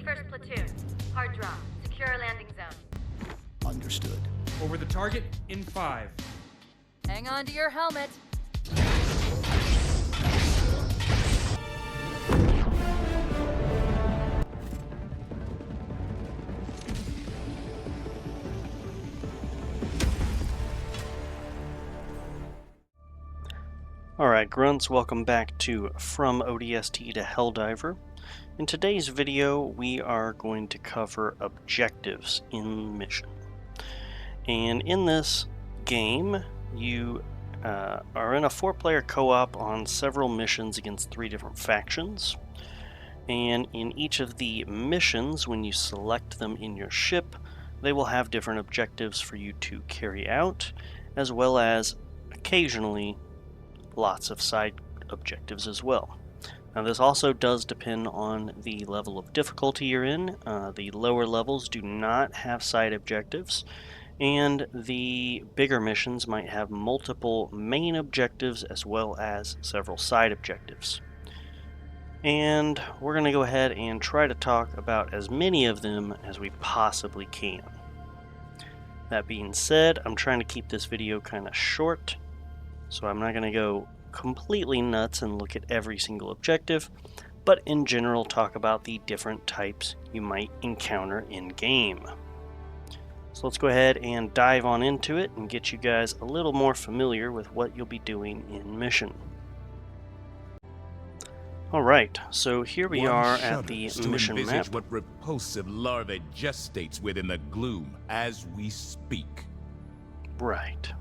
21st Platoon. Hard drop. Secure our landing zone. Understood. Over the target in 5. Hang on to your helmet. Alright grunts, welcome back to From ODST to Helldiver. In today's video we are going to cover objectives in mission. And in this game you are in a 4-player co-op on several missions against 3 different factions. And in each of the missions, when you select them in your ship, they will have different objectives for you to carry out, as well as occasionally lots of side objectives as well. Now this also does depend on the level of difficulty you're in. The lower levels do not have side objectives, and the bigger missions might have multiple main objectives as well as several side objectives. And we're going to go ahead and try to talk about as many of them as we possibly can. That being said, I'm trying to keep this video kind of short, so I'm not going to go completely nuts and look at every single objective, but in general talk about the different types you might encounter in game. So let's go ahead and dive on into it and get you guys a little more familiar with what you'll be doing in mission. Alright, so here we are at the mission map. What repulsive larvae gestates within the gloom as we speak. Right.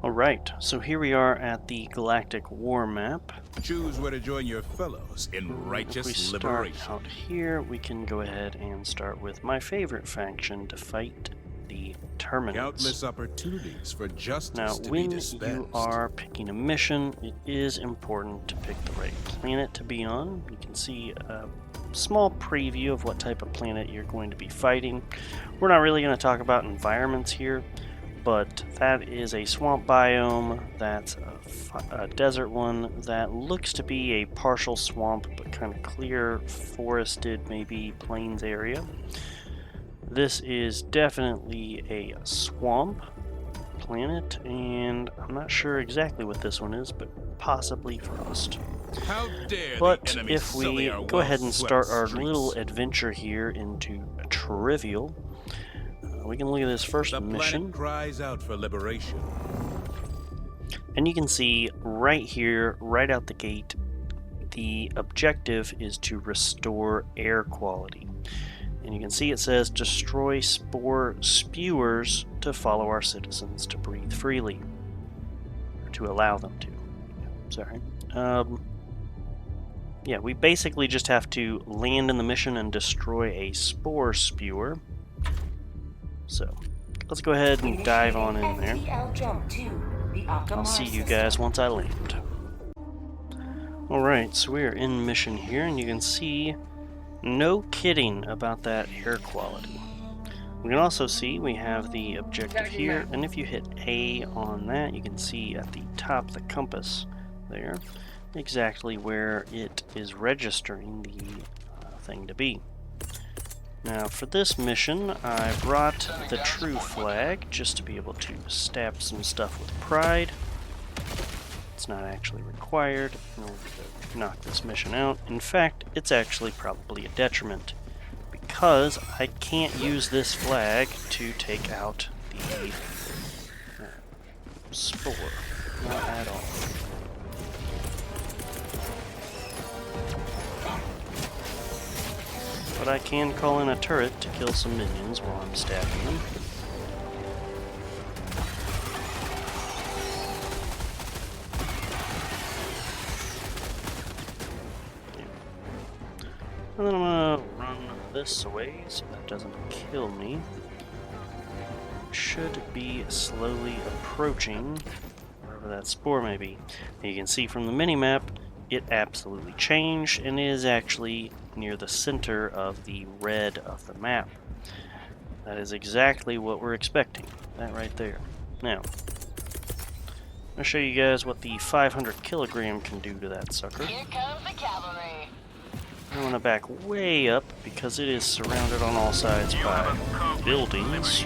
Alright, so here we are at the Galactic War map. Choose where to join your fellows in righteous if we start liberation. out here, we can go ahead and start with my favorite faction to fight the Terminants. Countless opportunities for justice Now, to when be dispensed. you are picking a mission, it is important to pick the right planet to be on. You can see a small preview of what type of planet you're going to be fighting. We're not really going to talk about environments here, but that is a swamp biome, that's a desert one, that looks to be a partial swamp but kind of clear, forested, maybe plains area. This is definitely a swamp planet, and I'm not sure exactly what this one is, but possibly frost. How dare But the enemy if we sully our go ahead and well-swept start our streets. little adventure here into Trivial, we can look at this first The mission. planet cries out for liberation. And you can see right here, right out the gate, the objective is to restore air quality. And you can see it says destroy spore spewers to follow our citizens to breathe freely. Or to allow them to. Sorry. Yeah, we basically just have to land in the mission and destroy a spore spewer. So, let's go ahead and dive on in there. I'll see you guys once I land. Alright, so we are in mission here, and you can see no kidding about that air quality. We can also see we have the objective here, and if you hit A on that, you can see at the top of the compass there exactly where it is registering the thing to be. Now for this mission, I brought the true flag just to be able to stab some stuff with pride. It's not actually required in order to knock this mission out. In fact, it's actually probably a detriment, because I can't use this flag to take out the spore. Not at all. But I can call in a turret to kill some minions while I'm stabbing them. And then I'm gonna run this away so that doesn't kill me. Should be slowly approaching wherever that spore may be. And you can see from the minimap, it absolutely changed and is actually near the center of the red of the map. That is exactly what we're expecting. That right there. Now, I'll show you guys what the 500 kilogram can do to that sucker. Here comes the cavalry. I want to back way up because it is surrounded on all sides by buildings.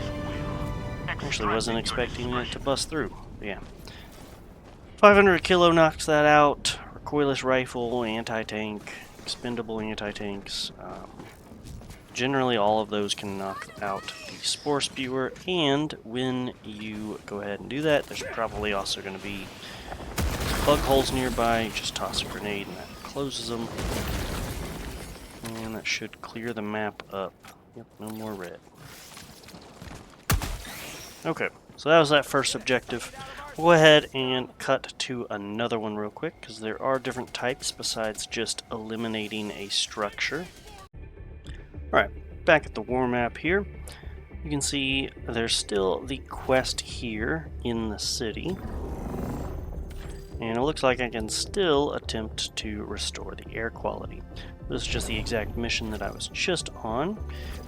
Actually wasn't expecting it to bust through. But yeah. 500 kilo knocks that out. Recoilless rifle, anti-tank, expendable anti-tanks. Generally all of those can knock out the spore spewer, and when you go ahead and do that, there's probably also going to be bug holes nearby. Just toss a grenade and that closes them. And that should clear the map up. Yep, no more red. Okay, so that was that first objective. We'll go ahead and cut to another one real quick, because there are different types besides just eliminating a structure. Alright, back at the war map here. You can see there's still the quest here in the city. And it looks like I can still attempt to restore the air quality. This is just the exact mission that I was just on.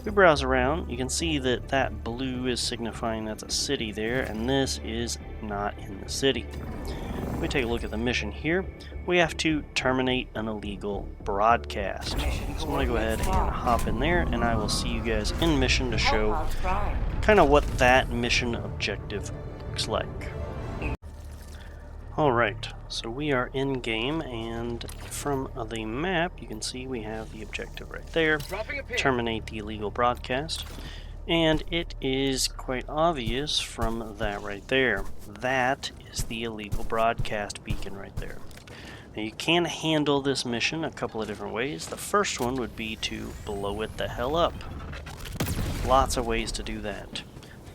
We browse around, you can see that that blue is signifying that's a city there, and this is not in the city. We take a look at the mission here. We have to terminate an illegal broadcast. So I'm going to go ahead and hop in there, and I will see you guys in mission to show kind of what that mission objective looks like. Alright, so we are in game, and from the map you can see we have the objective right there, terminate the illegal broadcast, and it is quite obvious from that right there. That is the illegal broadcast beacon right there. Now you can handle this mission a couple of different ways. The first one would be to blow it the hell up. Lots of ways to do that,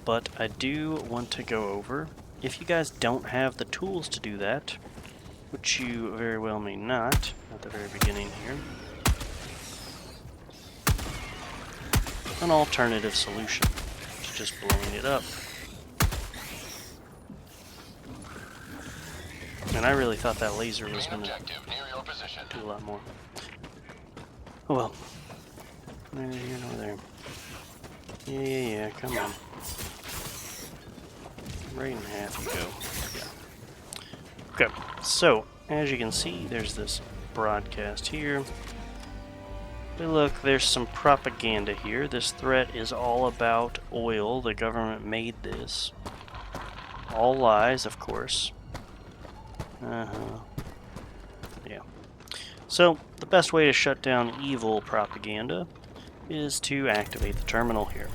but I do want to go over, if you guys don't have the tools to do that, which you very well may not, at the very beginning here, an alternative solution is just blowing it up. And I really thought that laser was going to do a lot more. Oh well. Neither here nor there. Yeah, come on. Right in half you go. Yeah. Okay, so as you can see, there's this broadcast here. But look, there's some propaganda here. This threat is all about oil. The government made this. All lies, of course. Yeah. So, the best way to shut down evil propaganda is to activate the terminal here.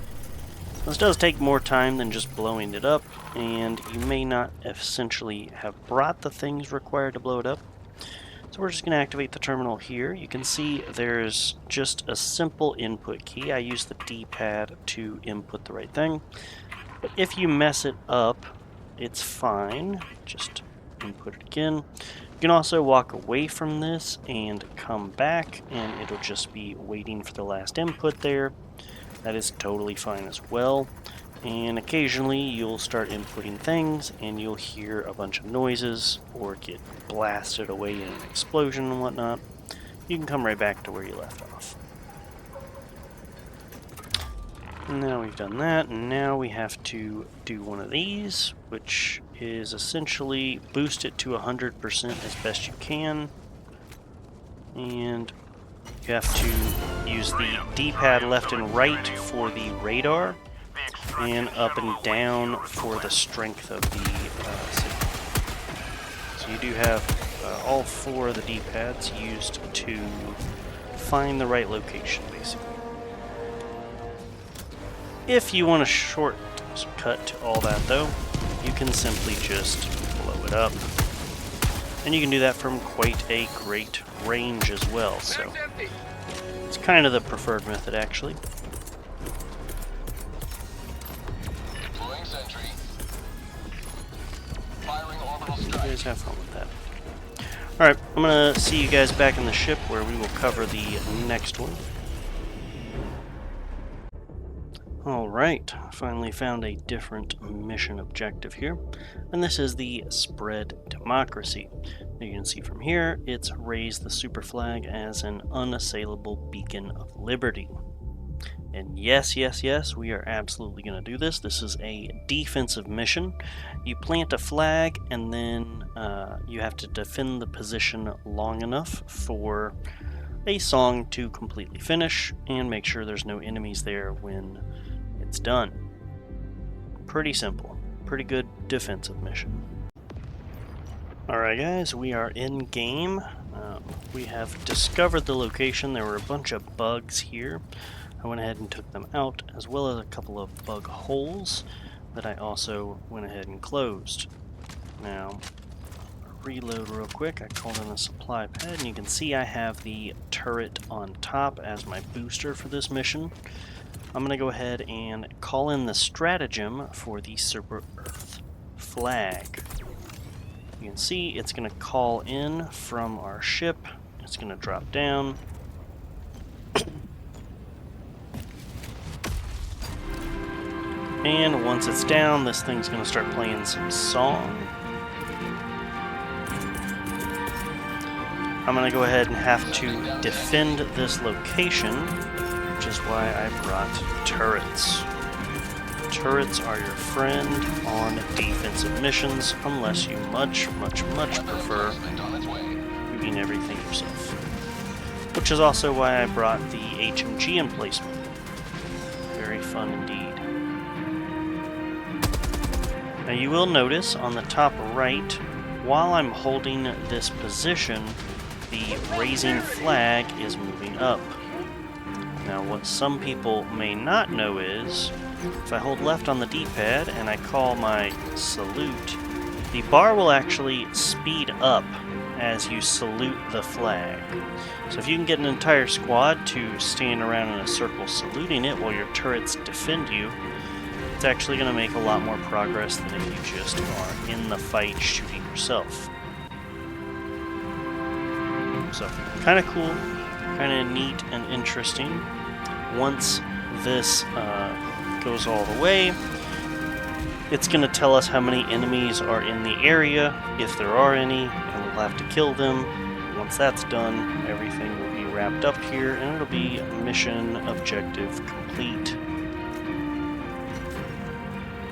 This does take more time than just blowing it up, and you may not essentially have brought the things required to blow it up. So we're just going to activate the terminal here. You can see there's just a simple input key. I use the D-pad to input the right thing. But if you mess it up, it's fine. Just input it again. You can also walk away from this and come back, and it'll just be waiting for the last input there. That is totally fine as well. And occasionally you'll start inputting things and you'll hear a bunch of noises or get blasted away in an explosion and whatnot. You can come right back to where you left off. Now we've done that, and now we have to do one of these, which is essentially boost it to 100% as best you can. And you have to use the D-pad left and right for the radar, and up and down for the strength of the signal. So you do have all four of the D-pads used to find the right location, basically. If you want a shortcut to all that, though, you can simply just blow it up. And you can do that from quite a great range as well, so it's kind of the preferred method, actually. Deploying sentry. Firing orbital You strike. guys have fun with that. Alright, I'm going to see you guys back in the ship where we will cover the next one. Alright, finally found a different mission objective here, and this is the Spread Democracy. You can see from here, it's raise the super flag as an unassailable beacon of liberty. And yes, we are absolutely going to do this. This is a defensive mission. You plant a flag, and then you have to defend the position long enough for a song to completely finish and make sure there's no enemies there when it's done. Pretty simple. Pretty good defensive mission. Alright guys, we are in game. We have discovered the location. There were a bunch of bugs here. I went ahead and took them out, as well as a couple of bug holes that I also went ahead and closed. Now, reload real quick. I called in a supply pad, and you can see I have the turret on top as my booster for this mission. I'm going to go ahead and call in the stratagem for the Super Earth flag. You can see it's going to call in from our ship. It's going to drop down. And once it's down, this thing's going to start playing some song. I'm going to go ahead and have to defend this location, which is why I brought turrets. Turrets are your friend on defensive missions, unless you much prefer doing everything yourself. Which is also why I brought the HMG emplacement. Very fun indeed. Now you will notice on the top right, while I'm holding this position, the raising flag is moving up. Now what some people may not know is, if I hold left on the D-pad and I call my salute, the bar will actually speed up as you salute the flag. So if you can get an entire squad to stand around in a circle saluting it while your turrets defend you, it's actually going to make a lot more progress than if you just are in the fight shooting yourself. So, kind of cool, kind of neat and interesting. Once this goes all the way, it's going to tell us how many enemies are in the area, if there are any, and we'll have to kill them. Once that's done, everything will be wrapped up here, and it'll be mission objective complete.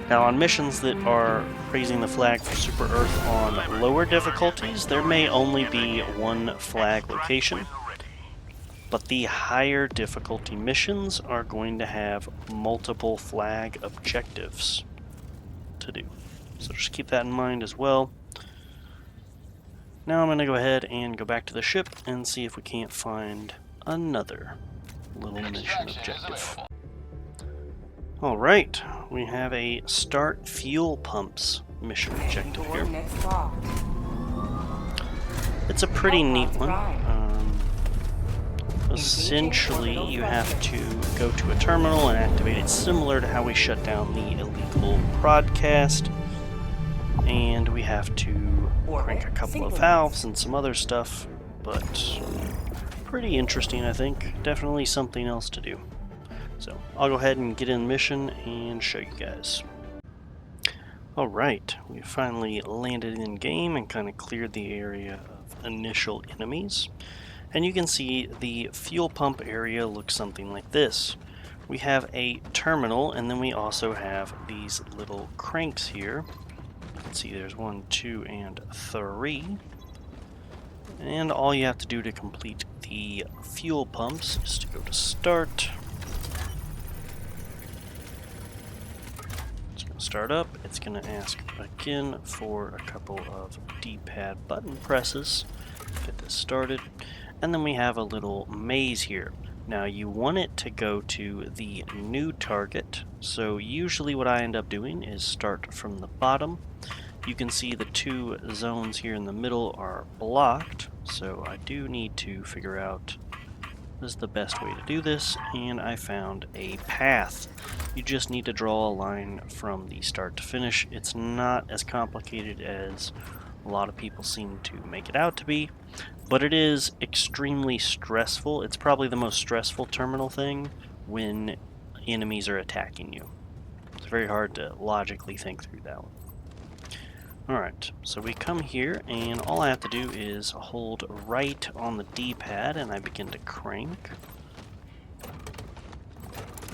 Now on missions that are raising the flag for Super Earth on lower difficulties, there may only be one flag location, but the higher difficulty missions are going to have multiple flag objectives to do. So just keep that in mind as well. Now I'm going to go ahead and go back to the ship and see if we can't find another little mission objective. Alright, we have a start fuel pumps mission objective here. It's a pretty neat one. Essentially, you have to go to a terminal and activate it, similar to how we shut down the illegal broadcast. And we have to crank a couple of valves and some other stuff, but pretty interesting, I think. Definitely something else to do. So I'll go ahead and get in mission and show you guys. Alright, we finally landed in game and kind of cleared the area of initial enemies. And you can see the fuel pump area looks something like this. We have a terminal, and then we also have these little cranks here. Let's see, there's 1, 2, and 3. And all you have to do to complete the fuel pumps is to go to start. It's going to start up. It's going to ask again for a couple of D-pad button presses to get this started. And then we have a little maze here. Now you want it to go to the new target, so usually what I end up doing is start from the bottom. You can see the two zones here in the middle are blocked, so I do need to figure out what is the best way to do this, and I found a path. You just need to draw a line from the start to finish. It's not as complicated as a lot of people seem to make it out to be, but it is extremely stressful. It's probably the most stressful terminal thing when enemies are attacking you. It's very hard to logically think through that one. Alright, so we come here, and all I have to do is hold right on the D-pad, and I begin to crank.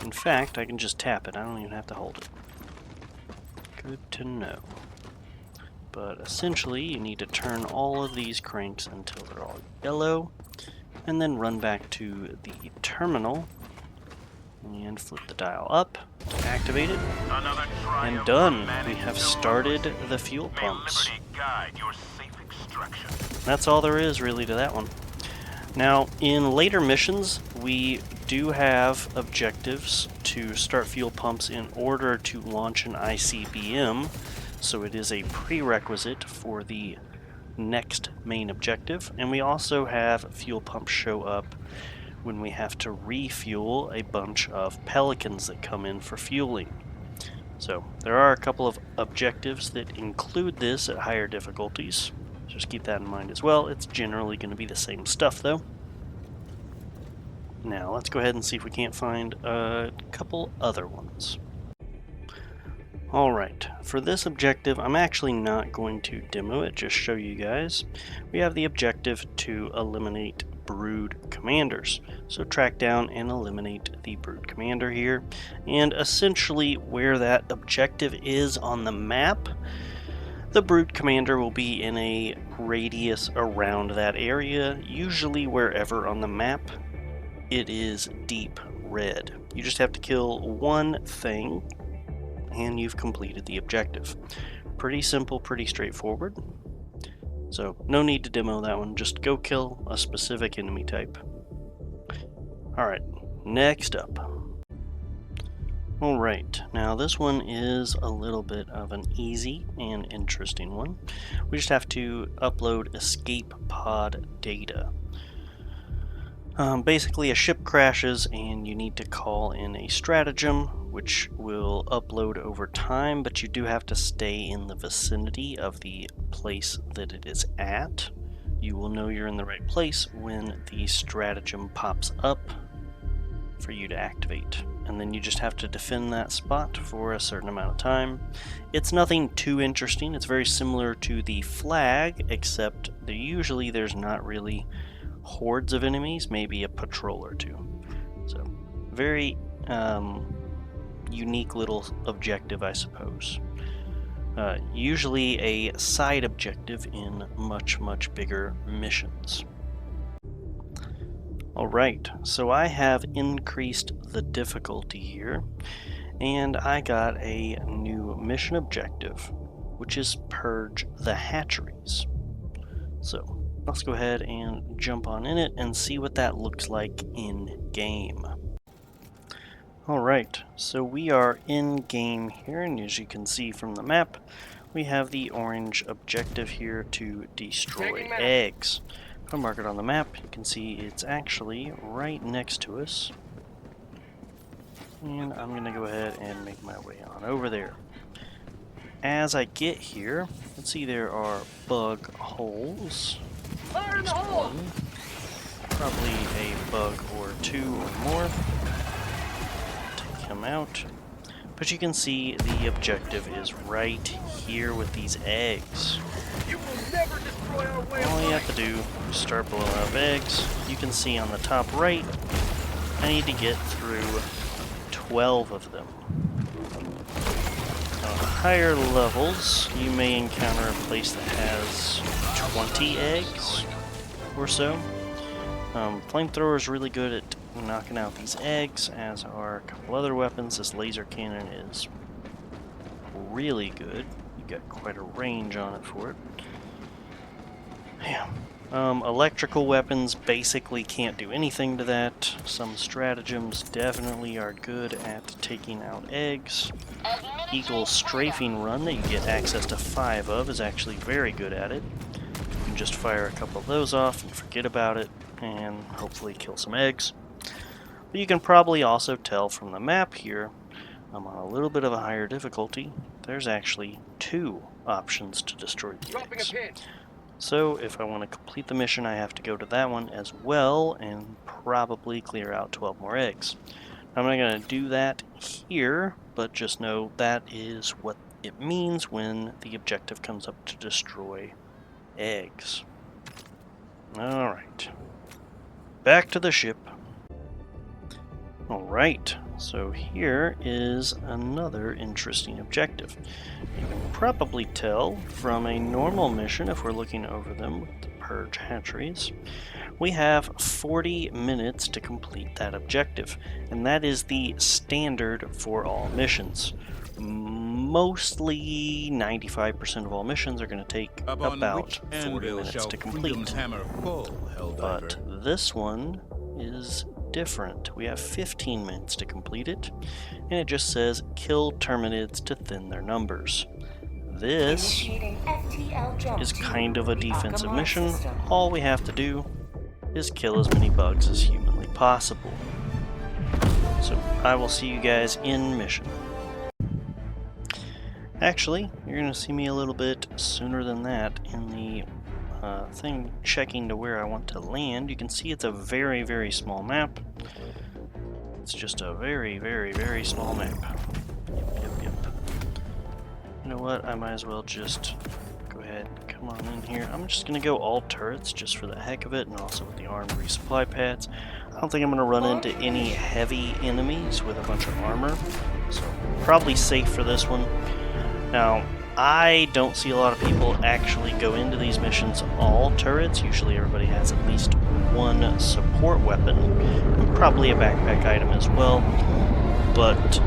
In fact, I can just tap it. I don't even have to hold it. Good to know. But essentially, you need to turn all of these cranks until they're all yellow, and then run back to the terminal and flip the dial up to activate it. And done! We have started the fuel pumps. That's all there is really to that one. Now, in later missions, we do have objectives to start fuel pumps in order to launch an ICBM, so it is a prerequisite for the next main objective, and we also have fuel pumps show up when we have to refuel a bunch of pelicans that come in for fueling. So there are a couple of objectives that include this at higher difficulties. Just keep that in mind as well. It's generally going to be the same stuff though. Now let's go ahead and see if we can't find a couple other ones. Alright, for this objective I'm actually not going to demo it, just show you guys. We have the objective to eliminate brood commanders. So track down and eliminate the brood commander here, and essentially where that objective is on the map, the brood commander will be in a radius around that area, usually wherever on the map it is deep red. You just have to kill one thing and you've completed the objective. Pretty simple, pretty straightforward. So no need to demo that one, just go kill a specific enemy type. Alright, next up. Alright, now this one is a little bit of an easy and interesting one. We just have to upload escape pod data. Basically a ship crashes and you need to call in a stratagem which will upload over time, but you do have to stay in the vicinity of the place that it is at. You will know you're in the right place when the stratagem pops up for you to activate, and then you just have to defend that spot for a certain amount of time. It's nothing too interesting. It's very similar to the flag, except that usually there's not really hordes of enemies, maybe a patrol or two. So very unique little objective, I suppose. Usually a side objective in much bigger missions. Alright, so I have increased the difficulty here, and I got a new mission objective, which is purge the hatcheries. So let's go ahead and jump on in it and see what that looks like in game. Alright, so we are in game here, and as you can see from the map, we have the orange objective here to destroy eggs. If I mark it on the map, you can see it's actually right next to us. And I'm going to go ahead and make my way on over there. As I get here, let's see, there are bug holes. At least one. Probably a bug or two or more. Take him out. But you can see the objective is right here with these eggs. You will never destroy our way. All you have to do is start blowing up eggs. You can see on the top right, I need to get through 12 of them. On higher levels, you may encounter a place that has 20 eggs or so. Flamethrower is really good at knocking out these eggs, as are a couple other weapons. This laser cannon is really good. You got quite a range on it for it. Yeah. Electrical weapons basically can't do anything to that. Some stratagems definitely are good at taking out eggs. Eagle Strafing Run that you get access to 5 of is actually very good at it. You can just fire a couple of those off and forget about it, and hopefully kill some eggs. But you can probably also tell from the map here, I'm on a little bit of a higher difficulty, there's actually 2 options to destroy the eggs. So if I want to complete the mission, I have to go to that one as well and probably clear out 12 more eggs. I'm not going to do that here, but just know that is what it means when the objective comes up to destroy eggs. Alright. Back to the ship. Alright, so here is another interesting objective. You can probably tell from a normal mission, if we're looking over them with the purge hatcheries, We have 40 minutes to complete that objective, and that is the standard for all missions. Mostly 95% of all missions are going to take Upon about which 40 anvil minutes shall to freedom's complete. hammer fall, Helldiver? But this one is different. We have 15 minutes to complete it, and it just says kill Terminids to thin their numbers. This is kind of a defensive mission. All we have to do is kill as many bugs as humanly possible. So I will see you guys in mission. Actually, you're going to see me a little bit sooner than that in the thing checking to where I want to land. You can see it's a very, very small map. It's just a very, very, very small map. Yep. You know what? I might as well just go ahead and come on in here. I'm just going to go all turrets just for the heck of it, and also with the armed resupply pads. I don't think I'm going to run into any heavy enemies with a bunch of armor, so probably safe for this one. Now, I don't see a lot of people actually go into these missions all turrets. Usually everybody has at least one support weapon, and probably a backpack item as well. But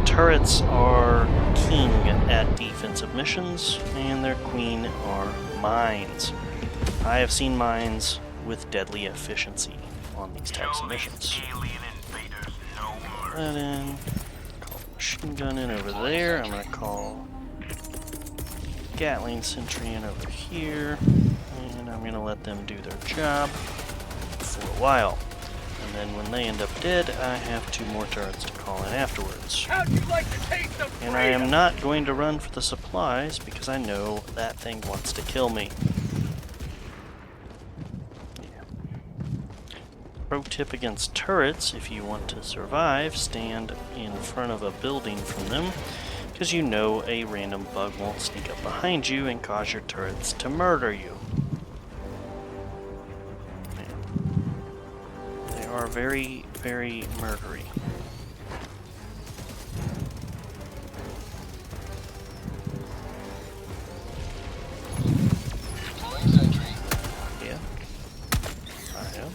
turrets are king at defensive missions, and their queen are mines. I have seen mines with deadly efficiency on these types of missions. Call that in. Call the machine gun in over there. I'm going to call Gatling Sentry in over here, and I'm going to let them do their job for a while. And then when they end up dead, I have 2 more turrets to call in afterwards. How'd you like to taste of And I am not going to run for the supplies because I know that thing wants to kill me. Pro tip against turrets: if you want to survive, stand in front of a building from them, because you know a random bug won't sneak up behind you and cause your turrets to murder you. They are very, very murdery. Deploying sentry. Yeah. I am.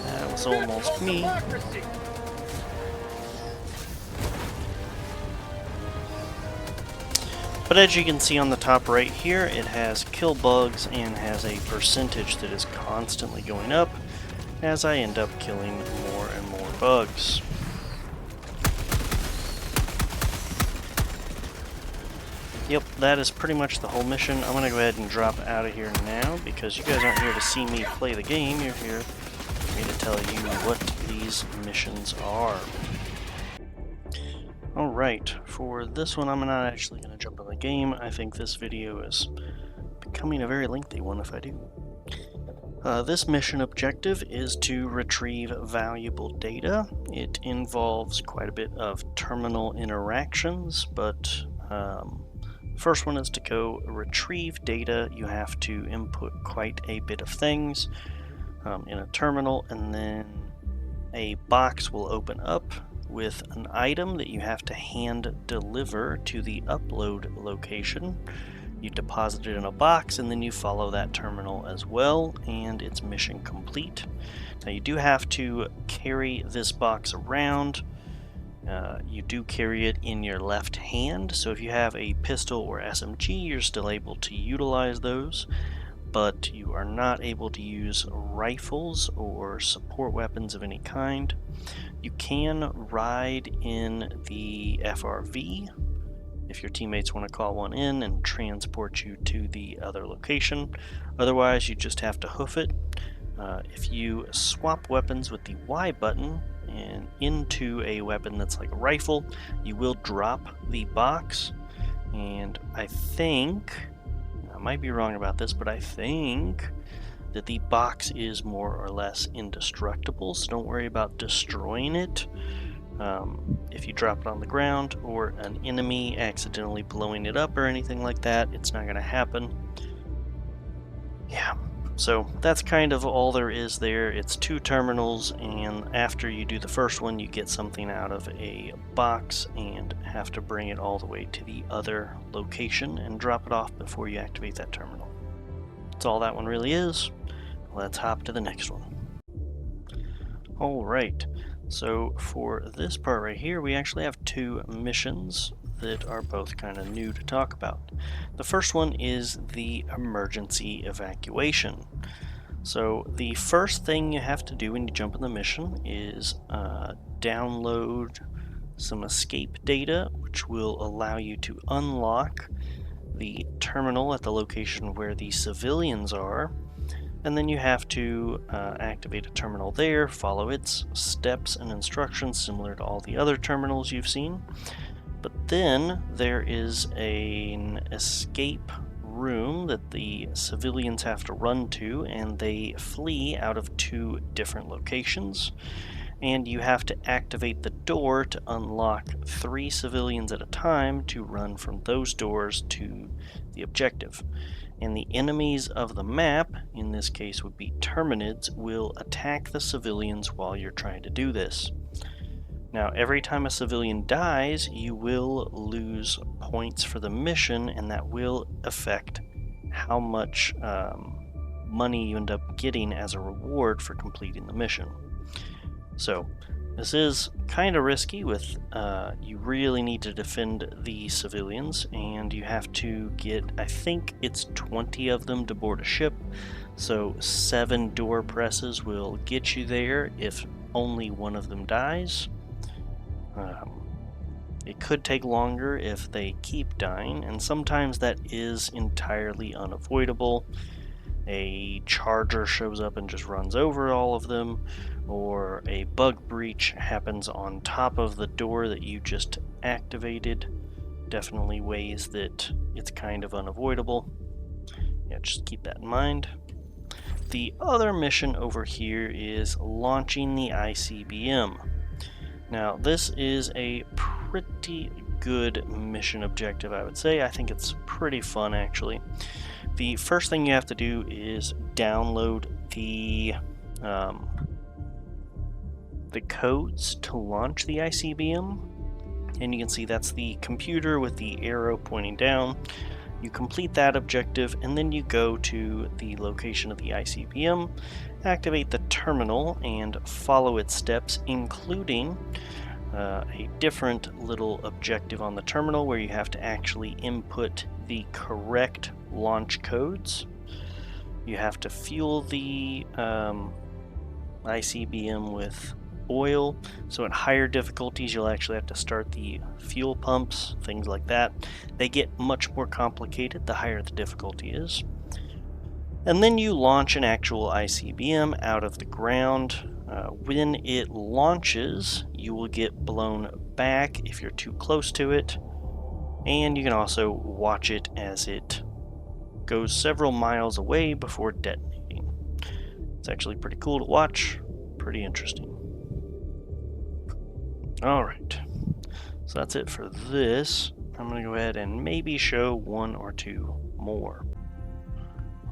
That was almost me. democracy. But as you can see on the top right here, it has kill bugs and has a percentage that is constantly going up as I end up killing more and more bugs. Yep, that is pretty much the whole mission. I'm going to go ahead and drop out of here now because you guys aren't here to see me play the game. You're here for me to tell you what these missions are. Alright, for this one I'm not actually going to jump in the game. I think this video is becoming a very lengthy one if I do. This mission objective is to retrieve valuable data. It involves quite a bit of terminal interactions, but first one is to go retrieve data. You have to input quite a bit of things in a terminal, and then a box will open up with an item that you have to hand deliver to the upload location. You deposit it in a box, and then you follow that terminal as well, and it's mission complete. Now you do have to carry this box around. You do carry it in your left hand, so if you have a pistol or SMG, you're still able to utilize those, but you are not able to use rifles or support weapons of any kind. You can ride in the FRV if your teammates want to call one in and transport you to the other location. Otherwise, you just have to hoof it. If you swap weapons with the Y button and into a weapon that's like a rifle, you will drop the box. And I think, I might be wrong about this, but I think that the box is more or less indestructible, so don't worry about destroying it. If you drop it on the ground or an enemy accidentally blowing it up or anything like that, it's not going to happen. Yeah, So that's kind of all there is there. It's 2 terminals, and after you do the first one, you get something out of a box and have to bring it all the way to the other location and drop it off before you activate that terminal. That's all that one really is. Let's hop to the next one. Alright, so for this part right here, we actually have 2 missions that are both kind of new to talk about. The first one is the emergency evacuation. So the first thing you have to do when you jump in the mission is download some escape data, which will allow you to unlock the terminal at the location where the civilians are, and then you have to activate a terminal there, follow its steps and instructions similar to all the other terminals you've seen. But then there is an escape room that the civilians have to run to, and they flee out of 2 different locations. And you have to activate the door to unlock 3 civilians at a time to run from those doors to the objective. And the enemies of the map, in this case would be Terminids, will attack the civilians while you're trying to do this. Now, every time a civilian dies, you will lose points for the mission, and that will affect how much money you end up getting as a reward for completing the mission. So, this is kind of risky with, you really need to defend the civilians, and you have to get, I think it's 20 of them to board a ship, so 7 door presses will get you there if only one of them dies. It could take longer if they keep dying, and sometimes that is entirely unavoidable. A charger shows up and just runs over all of them, or a bug breach happens on top of the door that you just activated. Definitely ways that it's kind of unavoidable. Yeah, just keep that in mind. The other mission over here is launching the ICBM. Now, this is a pretty good mission objective, I would say. I think it's pretty fun, actually. The first thing you have to do is download the codes to launch the ICBM. And you can see that's the computer with the arrow pointing down. You complete that objective, and then you go to the location of the ICBM, activate the terminal, and follow its steps, including a different little objective on the terminal where you have to actually input the correct launch codes. You have to fuel the ICBM with oil, so at higher difficulties you'll actually have to start the fuel pumps, things like that. They get much more complicated the higher the difficulty is. And then you launch an actual ICBM out of the ground. When it launches, you will get blown back if you're too close to it, and you can also watch it as it goes several miles away before detonating. It's actually pretty cool to watch, pretty interesting. Alright, so that's it for this. I'm going to go ahead and maybe show 1 or 2 more.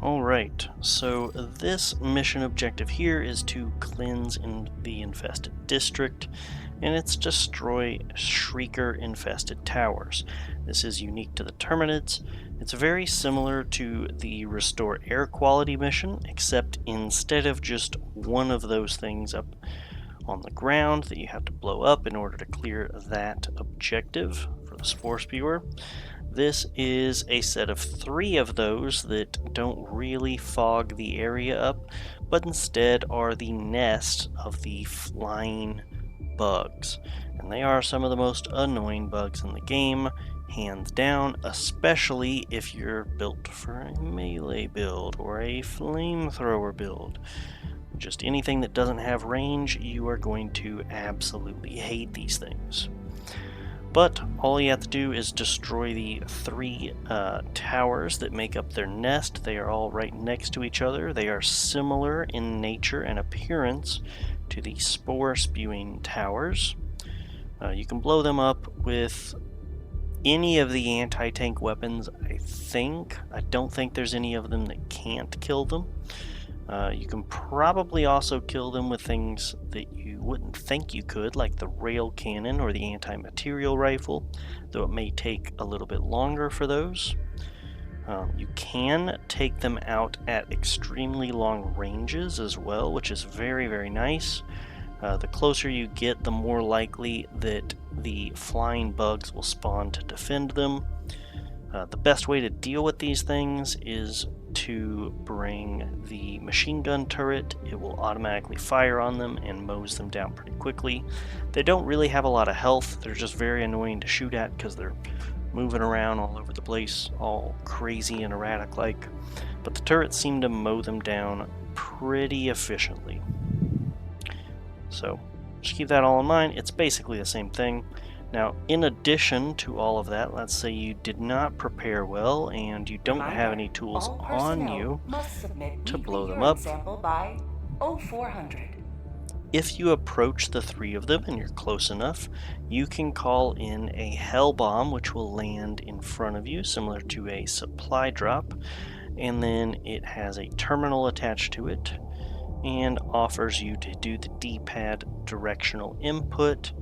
Alright, so this mission objective here is to cleanse in the infested district, and it's destroy Shrieker-infested towers. This is unique to the Terminids. It's very similar to the Restore Air Quality mission, except instead of just one of those things up on the ground that you have to blow up in order to clear that objective for the Spore Spewer, this is a set of 3 of those that don't really fog the area up, but instead are the nest of the flying bugs. And they are some of the most annoying bugs in the game, hands down, especially if you're built for a melee build or a flamethrower build. Just anything that doesn't have range, you are going to absolutely hate these things. But all you have to do is destroy the 3 towers that make up their nest. They are all right next to each other. They are similar in nature and appearance to the spore spewing towers. You can blow them up with any of the anti-tank weapons, I don't think there's any of them that can't kill them. You can probably also kill them with things that you wouldn't think you could, like the rail cannon or the anti-material rifle, though it may take a little bit longer for those. You can take them out at extremely long ranges as well, which is very, very nice. The closer you get, the more likely that the flying bugs will spawn to defend them. The best way to deal with these things is to bring the machine gun turret. It will automatically fire on them and mows them down pretty quickly. They don't really have a lot of health. They're just very annoying to shoot at because they're moving around all over the place, all crazy and erratic like. But the turrets seem to mow them down pretty efficiently. So just keep that all in mind. It's basically the same thing. Now, in addition to all of that, let's say you did not prepare well and you don't have any tools on you to blow them up. By 0400. If you approach the three of them and you're close enough, you can call in a hell bomb, which will land in front of you, similar to a supply drop, and then it has a terminal attached to it and offers you to do the D-pad directional input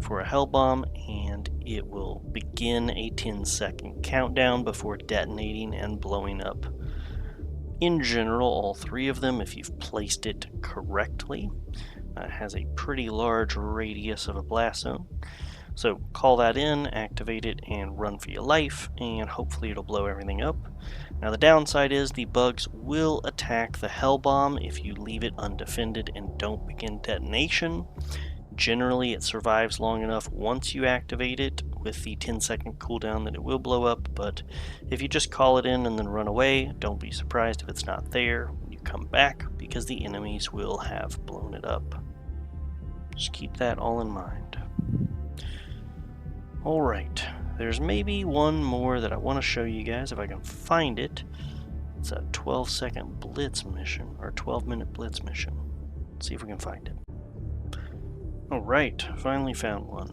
for a hell bomb, and it will begin a 10-second countdown before detonating and blowing up. In general, all three of them, if you've placed it correctly, has a pretty large radius of a blast zone. So call that in, activate it, and run for your life, and hopefully it'll blow everything up. Now the downside is the bugs will attack the hell bomb if you leave it undefended and don't begin detonation. Generally, it survives long enough once you activate it with the 10-second cooldown that it will blow up, but if you just call it in and then run away, don't be surprised if it's not there when you come back, because the enemies will have blown it up. Just keep that all in mind. Alright, there's maybe one more that I want to show you guys if I can find it. It's a 12-second blitz mission, or 12-minute blitz mission. Let's see if we can find it. Alright, finally found one.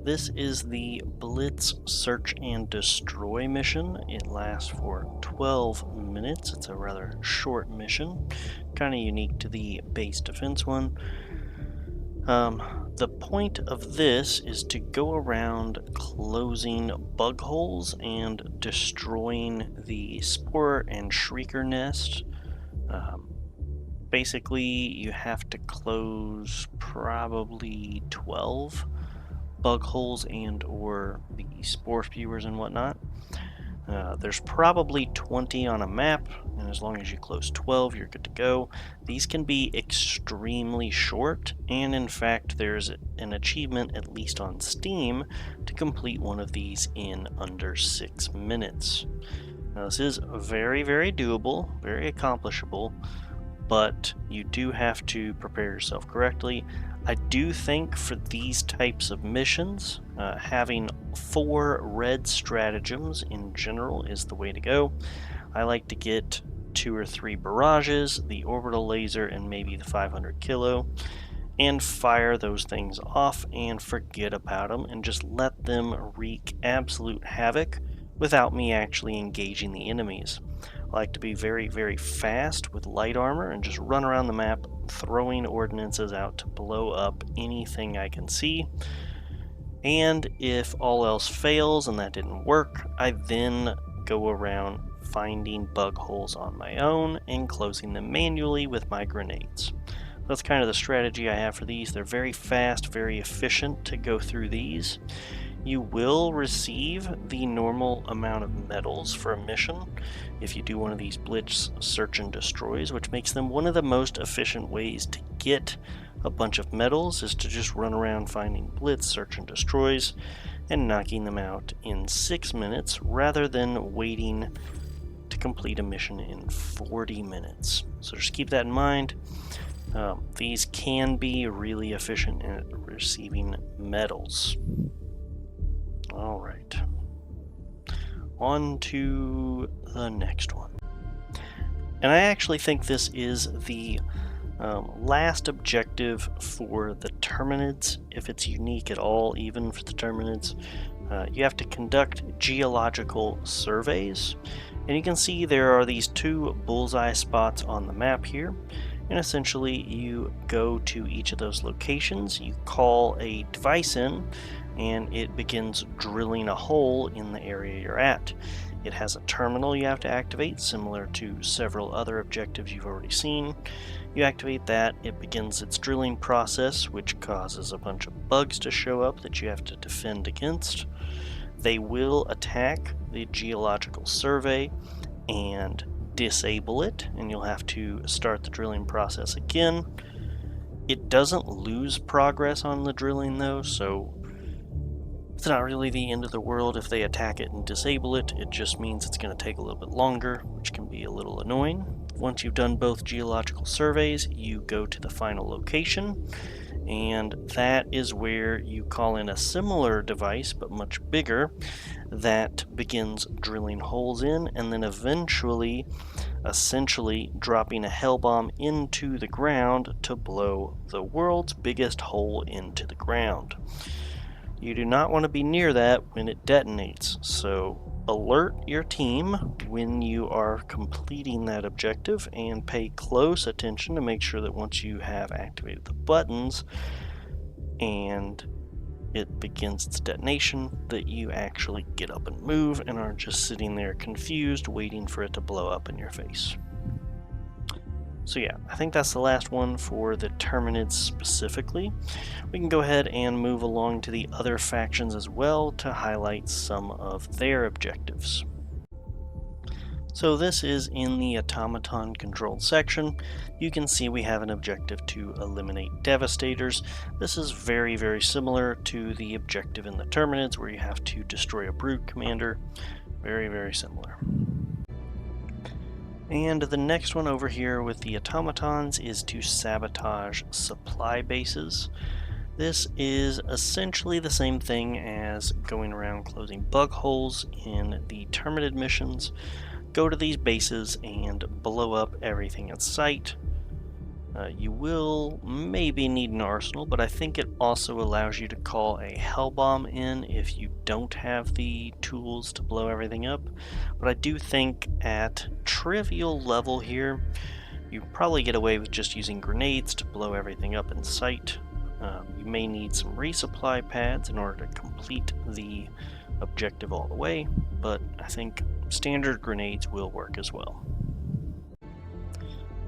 This is the Blitz Search and Destroy mission. It lasts for 12 minutes. It's a rather short mission, kind of unique to the base defense one. The point of this is to go around closing bug holes and destroying the Spore and Shrieker nest. Basically, you have to close probably 12 bug holes and or the spore spewers and whatnot. There's probably 20 on a map, and as long as you close 12, you're good to go. These can be extremely short, and in fact, there's an achievement, at least on Steam, to complete one of these in under 6 minutes. Now, this is very, very doable, very accomplishable, but you do have to prepare yourself correctly. I do think for these types of missions, having 4 red stratagems in general is the way to go. I like to get 2 or 3 barrages, the orbital laser, and maybe the 500 kilo, and fire those things off and forget about them and just let them wreak absolute havoc without me actually engaging the enemies. I like to be very, very fast with light armor and just run around the map throwing ordnances out to blow up anything I can see. And if all else fails and that didn't work, I then go around finding bug holes on my own and closing them manually with my grenades. That's kind of the strategy I have for these. They're very fast, very efficient to go through these. You will receive the normal amount of medals for a mission if you do one of these Blitz Search and Destroys, which makes them one of the most efficient ways to get a bunch of medals, is to just run around finding Blitz Search and Destroys and knocking them out in 6 minutes rather than waiting to complete a mission in 40 minutes. So just keep that in mind. These can be really efficient at receiving medals. Alright, on to the next one. And I actually think this is the last objective for the Terminids, if it's unique at all, even for the Terminids. You have to conduct geological surveys, and you can see there are these 2 bullseye spots on the map here, and essentially you go to each of those locations, you call a device in, and it begins drilling a hole in the area you're at. It has a terminal you have to activate, similar to several other objectives you've already seen. You activate that, it begins its drilling process, which causes a bunch of bugs to show up that you have to defend against. They will attack the geological survey and disable it, and you'll have to start the drilling process again. It doesn't lose progress on the drilling though, so it's not really the end of the world if they attack it and disable it. It just means it's going to take a little bit longer, which can be a little annoying. Once you've done both geological surveys, you go to the final location, and that is where you call in a similar device, but much bigger, that begins drilling holes in, and then eventually, essentially dropping a hell bomb into the ground to blow the world's biggest hole into the ground. You do not want to be near that when it detonates, so alert your team when you are completing that objective and pay close attention to make sure that once you have activated the buttons and it begins its detonation, that you actually get up and move and aren't just sitting there confused waiting for it to blow up in your face. So yeah, I think that's the last one for the Terminids specifically. We can go ahead and move along to the other factions as well to highlight some of their objectives. So this is in the automaton controlled section. You can see we have an objective to eliminate devastators. This is very, very similar to the objective in the Terminids where you have to destroy a brood commander. Very, very similar. And the next one over here with the automatons is to sabotage supply bases. This is essentially the same thing as going around closing bug holes in the Terminid missions. Go to these bases and blow up everything in sight. You will maybe need an arsenal, but I think it also allows you to call a hell bomb in if you don't have the tools to blow everything up. But I do think at trivial level here, you probably get away with just using grenades to blow everything up in sight. You may need some resupply pads in order to complete the objective all the way, but I think standard grenades will work as well.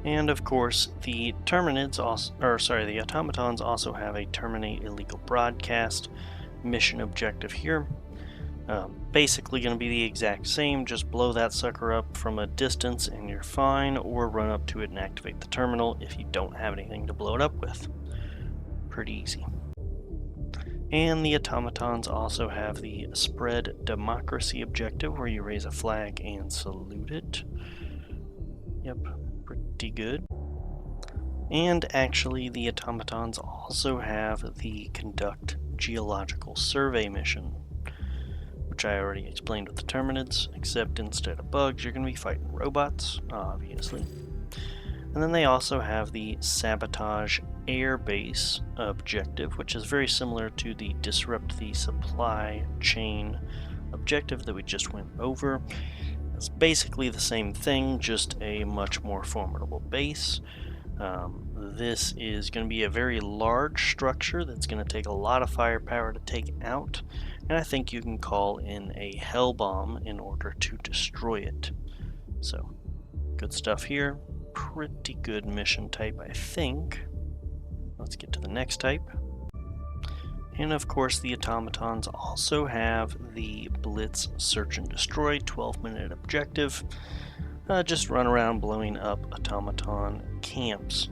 And of course, the Terminids also, the automatons also have a terminate illegal broadcast mission objective here. Basically going to be the exact same, just blow that sucker up from a distance and you're fine, or run up to it and activate the terminal if you don't have anything to blow it up with. Pretty easy. And the automatons also have the spread democracy objective where you raise a flag and salute it. Yep. Pretty good. And actually the automatons also have the conduct geological survey mission, which I already explained with the Terminids, except instead of bugs you're going to be fighting robots, obviously. And then they also have the sabotage airbase objective, which is very similar to the disrupt the supply chain objective that we just went over. It's basically the same thing, just a much more formidable base. This is going to be a very large structure that's going to take a lot of firepower to take out, and I think you can call in a hell bomb in order to destroy it. So, good stuff here. Pretty good mission type, I think. Let's get to the next type. And of course the automatons also have the Blitz Search and Destroy 12-minute objective. Just run around blowing up automaton camps.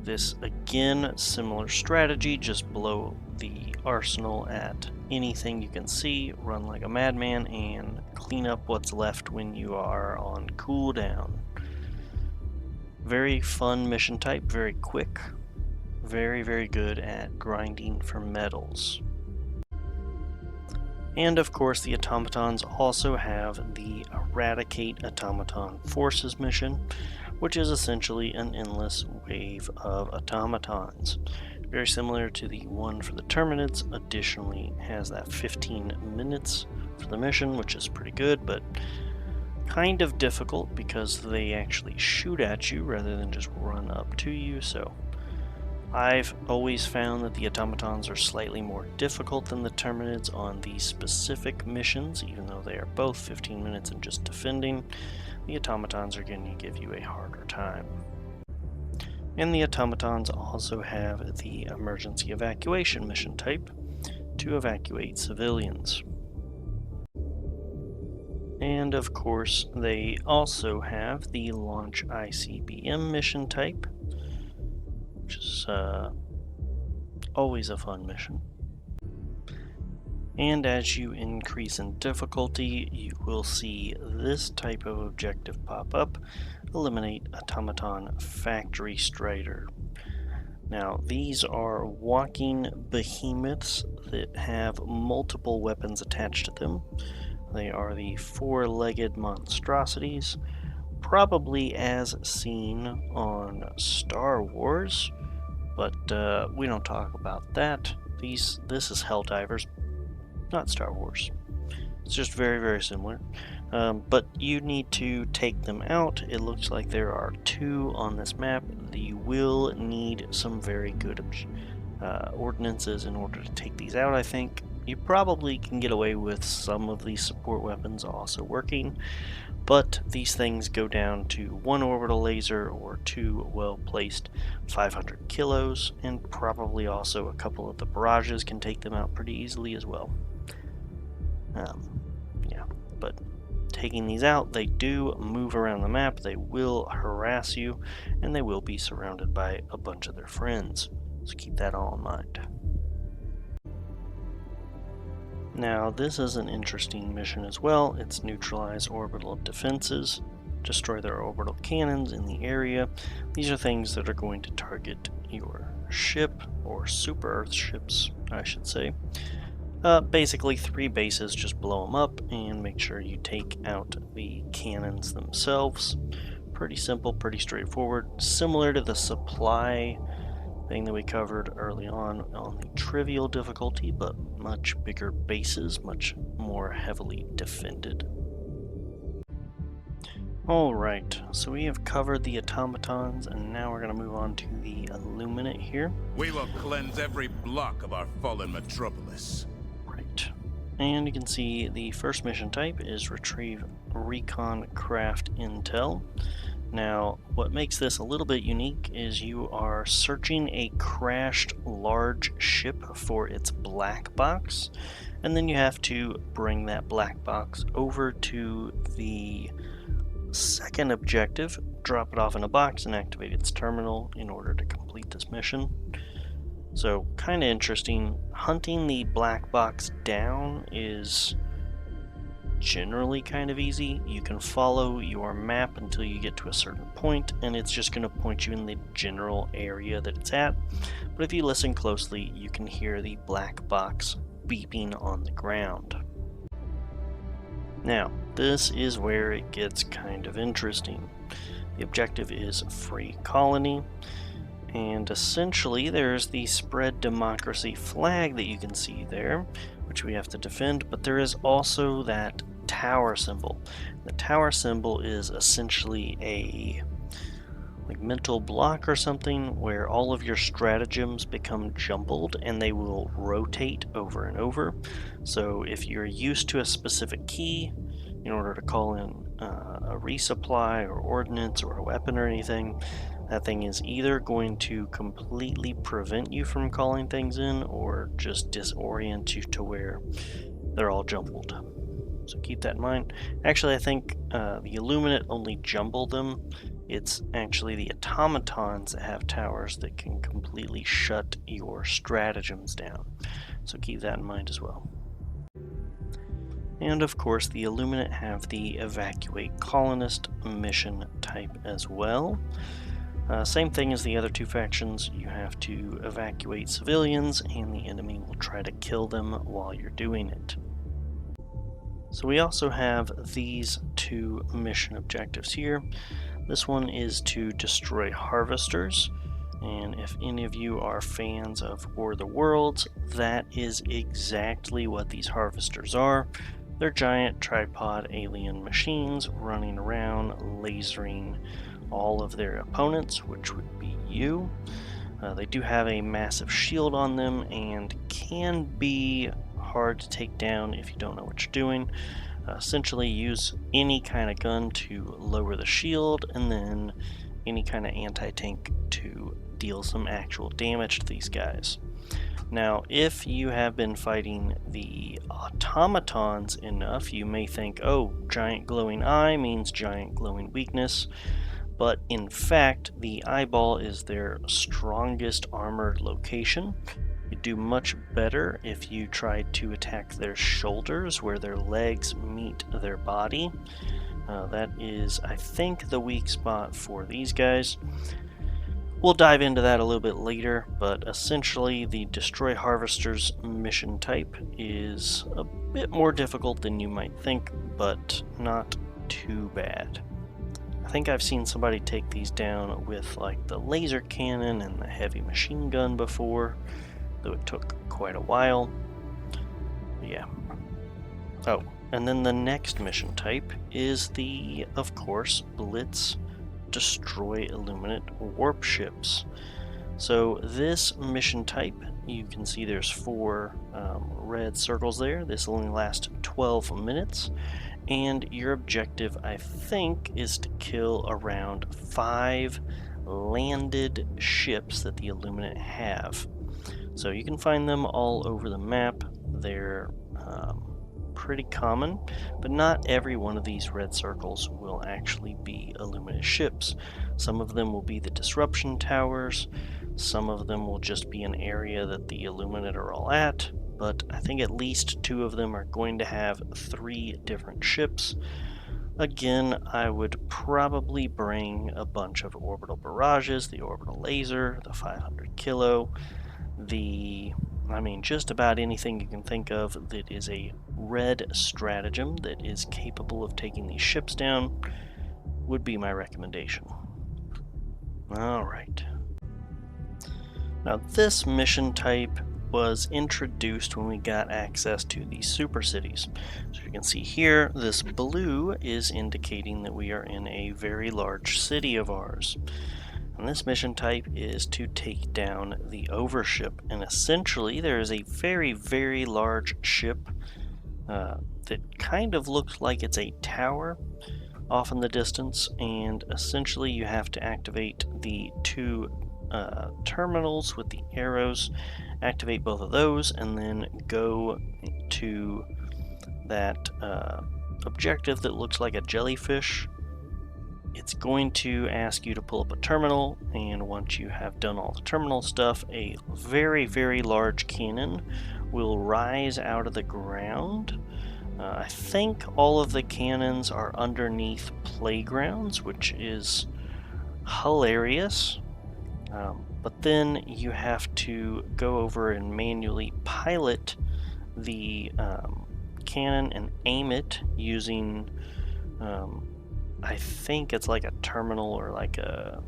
This again, similar strategy, just blow the arsenal at anything you can see, run like a madman, and clean up what's left when you are on cooldown. Very fun mission type, very quick. Very, very good at grinding for metals. And of course the automatons also have the Eradicate Automaton Forces mission, which is essentially an endless wave of automatons. Very similar to the one for the Terminids, additionally has that 15 minutes for the mission, which is pretty good, but kind of difficult because they actually shoot at you rather than just run up to you. So I've always found that the automatons are slightly more difficult than the Terminids on these specific missions, even though they are both 15 minutes and just defending. The automatons are going to give you a harder time. And the automatons also have the emergency evacuation mission type to evacuate civilians. And of course, they also have the launch ICBM mission type, which is always a fun mission. And as you increase in difficulty, you will see this type of objective pop up: eliminate automaton factory strider. Now, these are walking behemoths that have multiple weapons attached to them. They are the four-legged monstrosities, probably as seen on Star Wars, but we don't talk about that. This is Helldivers, not Star Wars. It's just very, very similar. But you need to take them out. It looks like there are 2 on this map. You will need some very good ordinances in order to take these out, I think. You probably can get away with some of these support weapons also working, but these things go down to 1 orbital laser or 2 well-placed 500 kilos, and probably also a couple of the barrages can take them out pretty easily as well. Yeah, but taking these out, they do move around the map, they will harass you, and they will be surrounded by a bunch of their friends. So keep that all in mind. Now, this is an interesting mission as well. It's neutralize orbital defenses, destroy their orbital cannons in the area. These are things that are going to target your ship, or super Earth ships, I should say. Basically 3 bases, just blow them up and make sure you take out the cannons themselves. Pretty simple, pretty straightforward, similar to the supply thing that we covered early on the trivial difficulty, but much bigger bases, much more heavily defended. Alright, so we have covered the automatons, and now we're going to move on to the Illuminate here. We will cleanse every block of our fallen metropolis. Right. And you can see the first mission type is Retrieve Recon Craft Intel. Now, what makes this a little bit unique is you are searching a crashed large ship for its black box, and then you have to bring that black box over to the second objective, drop it off in a box, and activate its terminal in order to complete this mission. So, kind of interesting. Hunting the black box down is generally kind of easy. You can follow your map until you get to a certain point, and it's just going to point you in the general area that it's at. But if you listen closely, you can hear the black box beeping on the ground. Now, this is where it gets kind of interesting. The objective is Free Colony, and essentially there's the Spread Democracy flag that you can see there, which we have to defend, but there is also that tower symbol. The tower symbol is essentially a mental block or something where all of your stratagems become jumbled and they will rotate over and over. So if you're used to a specific key in order to call in a resupply or ordnance or a weapon or anything, that thing is either going to completely prevent you from calling things in or just disorient you to where they're all jumbled. So keep that in mind. Actually, I think the Illuminate only jumble them. It's actually the automatons that have towers that can completely shut your stratagems down. So keep that in mind as well. And of course, the Illuminate have the Evacuate Colonist mission type as well. Same thing as the other 2 factions. You have to evacuate civilians, and the enemy will try to kill them while you're doing it. So we also have these 2 mission objectives here. This one is to destroy harvesters, And if any of you are fans of War of the Worlds, that is exactly what these harvesters are. They're giant tripod alien machines running around, lasering all of their opponents, which would be you. They do have a massive shield on them and can be hard to take down if you don't know what you're doing. Essentially use any kind of gun to lower the shield, and then any kind of anti-tank to deal some actual damage to these guys. Now, if you have been fighting the automatons enough, you may think, oh, giant glowing eye means giant glowing weakness, but in fact, the eyeball is their strongest armored location. You do much better if you try to attack their shoulders, where their legs meet their body. That is, I think, the weak spot for these guys. We'll dive into that a little bit later, but essentially the Destroy Harvesters mission type is a bit more difficult than you might think, but not too bad. I think I've seen somebody take these down with like the laser cannon and the heavy machine gun before, though it took quite a while. Yeah. Oh, and then the next mission type is the, of course, Blitz Destroy Illuminate Warp Ships. So this mission type, you can see there's 4 red circles there. This will only last 12 minutes, and your objective, I think, is to kill around 5 landed ships that the Illuminate have. So you can find them all over the map. They're pretty common, but not every one of these red circles will actually be Illuminate ships. Some of them will be the disruption towers, some of them will just be an area that the Illuminate are all at, but I think at least 2 of them are going to have 3 different ships. Again, I would probably bring a bunch of orbital barrages, the orbital laser, the 500 kilo, just about anything you can think of that is a red stratagem that is capable of taking these ships down would be my recommendation. Alright. Now this mission type was introduced when we got access to the super cities. So you can see here, this blue is indicating that we are in a very large city of ours. And this mission type is to take down the overship. And essentially, there is a very, very large ship that kind of looks like it's a tower off in the distance. And essentially, you have to activate the 2 terminals with the arrows. Activate both of those, and then go to that objective that looks like a jellyfish. It's going to ask you to pull up a terminal, and once you have done all the terminal stuff, a very, very large cannon will rise out of the ground. I think all of the cannons are underneath playgrounds, which is hilarious. But then you have to go over and manually pilot the cannon and aim it using I think it's like a terminal or like a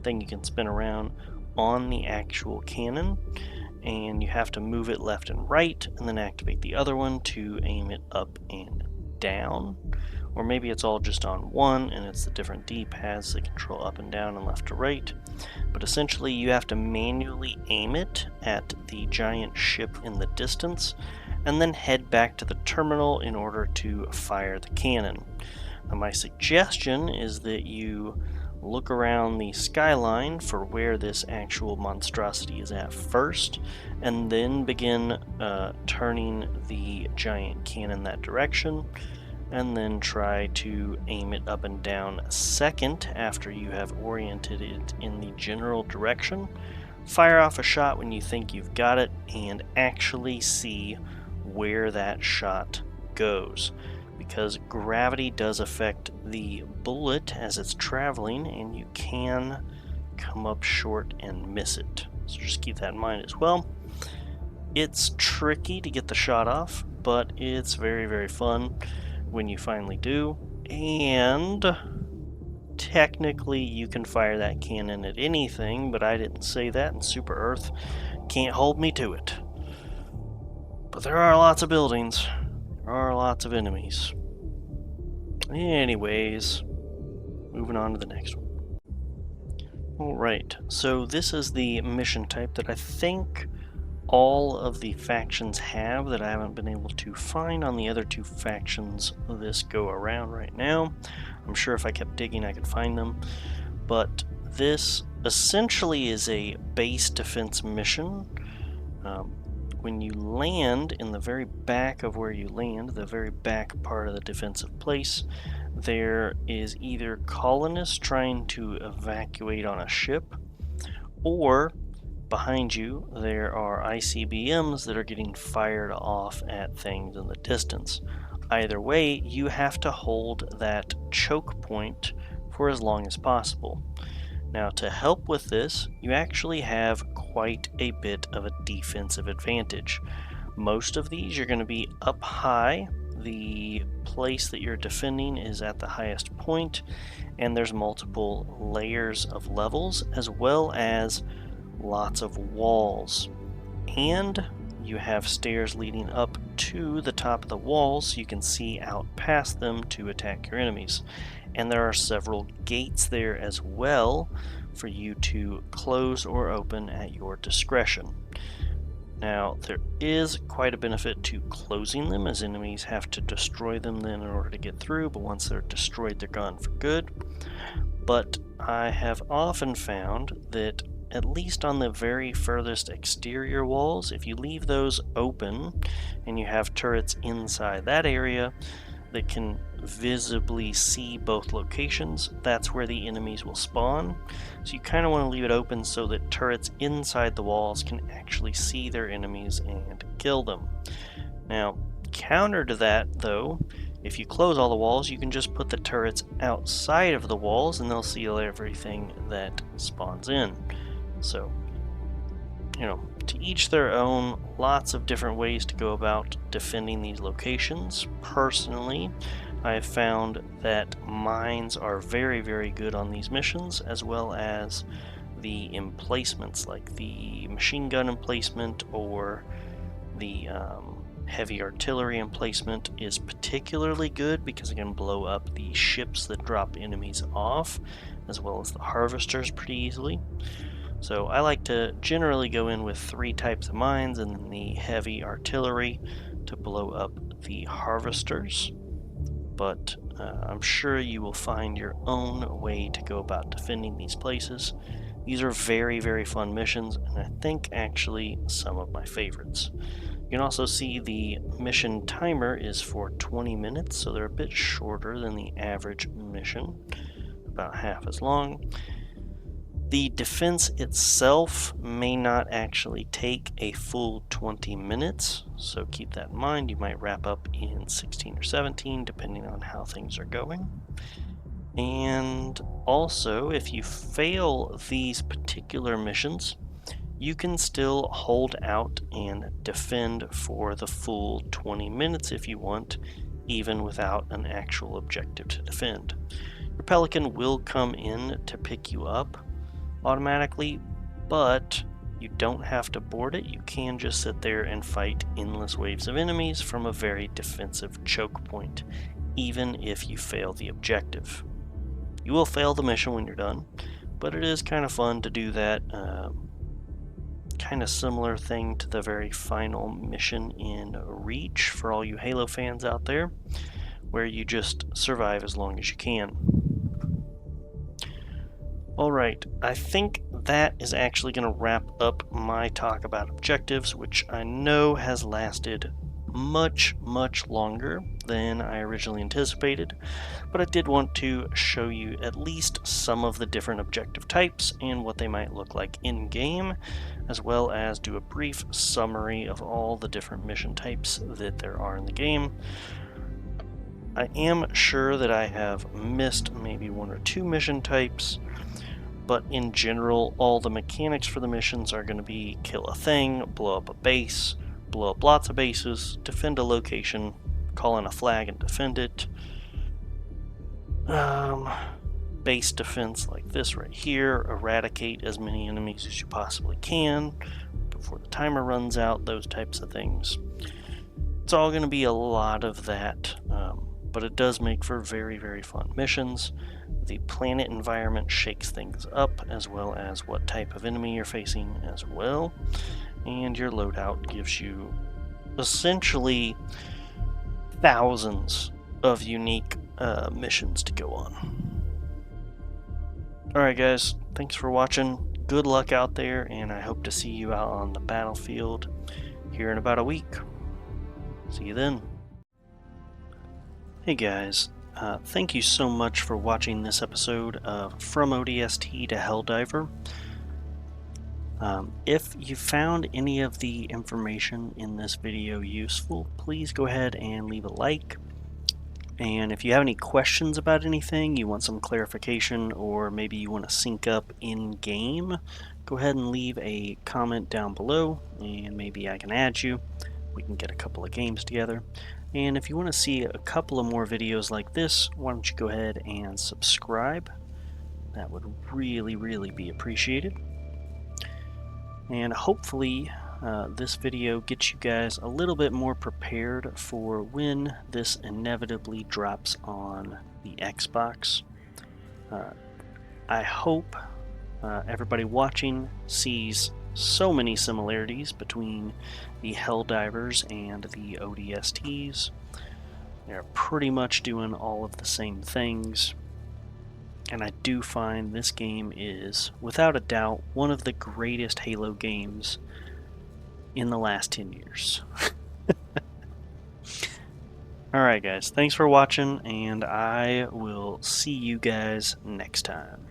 thing you can spin around on the actual cannon, and you have to move it left and right and then activate the other one to aim it up and down. Or maybe it's all just on one and it's the different D-pads that control up and down and left to right. But essentially you have to manually aim it at the giant ship in the distance and then head back to the terminal in order to fire the cannon. Now, my suggestion is that you look around the skyline for where this actual monstrosity is at first, and then begin turning the giant cannon that direction, and then try to aim it up and down second after you have oriented it in the general direction. Fire off a shot when you think you've got it, and actually see where that shot goes, because gravity does affect the bullet as it's traveling, and you can come up short and miss it. So just keep that in mind as well. It's tricky to get the shot off, but it's very, very fun when you finally do. And technically you can fire that cannon at anything, but I didn't say that, and Super Earth can't hold me to it. But there are lots of buildings. There are lots of enemies. Anyways, moving on to the next one. Alright, so this is the mission type that I think all of the factions have that I haven't been able to find on the other two factions this go around right now. I'm sure if I kept digging I could find them, but this essentially is a base defense mission. When you land in the very back of where you land, the very back part of the defensive place, there is either colonists trying to evacuate on a ship, or behind you there are ICBMs that are getting fired off at things in the distance. Either way, you have to hold that choke point for as long as possible. Now, to help with this, you actually have quite a bit of a defensive advantage. Most of these you're going to be up high. The place that you're defending is at the highest point, and there's multiple layers of levels as well as lots of walls. And you have stairs leading up to the top of the walls so you can see out past them to attack your enemies. And there are several gates there as well for you to close or open at your discretion. Now, there is quite a benefit to closing them, as enemies have to destroy them then in order to get through, but once they're destroyed, they're gone for good. But I have often found that at least on the very furthest exterior walls, if you leave those open and you have turrets inside that area that can visibly see both locations, that's where the enemies will spawn. So you kind of want to leave it open so that turrets inside the walls can actually see their enemies and kill them. Now, counter to that though, if you close all the walls, you can just put the turrets outside of the walls and they'll see everything that spawns in. So, you know, to each their own, lots of different ways to go about defending these locations. Personally, I have found that mines are very, very good on these missions, as well as the emplacements, like the machine gun emplacement or the heavy artillery emplacement is particularly good because it can blow up the ships that drop enemies off, as well as the harvesters pretty easily. So I like to generally go in with 3 types of mines and then the heavy artillery to blow up the harvesters. But I'm sure you will find your own way to go about defending these places. These are very, very fun missions, and I think actually some of my favorites. You can also see the mission timer is for 20 minutes, so they're a bit shorter than the average mission, about half as long. The defense itself may not actually take a full 20 minutes, so keep that in mind. You might wrap up in 16 or 17, depending on how things are going. And also, if you fail these particular missions, you can still hold out and defend for the full 20 minutes if you want, even without an actual objective to defend. Your Pelican will come in to pick you up automatically, but you don't have to board it. You can just sit there and fight endless waves of enemies from a very defensive choke point, even if you fail the objective. You will fail the mission when you're done, but it is kind of fun to do that kind of similar thing to the very final mission in Reach for all you Halo fans out there, where you just survive as long as you can. Alright, I think that is actually going to wrap up my talk about objectives, which I know has lasted much, much longer than I originally anticipated, but I did want to show you at least some of the different objective types and what they might look like in-game, as well as do a brief summary of all the different mission types that there are in the game. I am sure that I have missed maybe 1 or 2 mission types, but in general, all the mechanics for the missions are going to be kill a thing, blow up a base, blow up lots of bases, defend a location, call in a flag and defend it. base defense like this right here, eradicate as many enemies as you possibly can before the timer runs out, those types of things. It's all going to be a lot of that, but it does make for very, very fun missions. The planet environment shakes things up, as well as what type of enemy you're facing as well. And your loadout gives you essentially thousands of unique missions to go on. Alright guys, thanks for watching. Good luck out there, and I hope to see you out on the battlefield here in about a week. See you then. Hey guys, thank you so much for watching this episode of From ODST to Helldiver. If you found any of the information in this video useful, please go ahead and leave a like. And if you have any questions about anything, you want some clarification, or maybe you want to sync up in-game, go ahead and leave a comment down below, and maybe I can add you. We can get a couple of games together. And if you want to see a couple of more videos like this, why don't you go ahead and subscribe? That would really, really be appreciated. And hopefully this video gets you guys a little bit more prepared for when this inevitably drops on the Xbox. I hope everybody watching sees so many similarities between the Helldivers and the ODSTs. They're pretty much doing all of the same things. And I do find this game is, without a doubt, one of the greatest Halo games in the last 10 years. Alright guys, thanks for watching, and I will see you guys next time.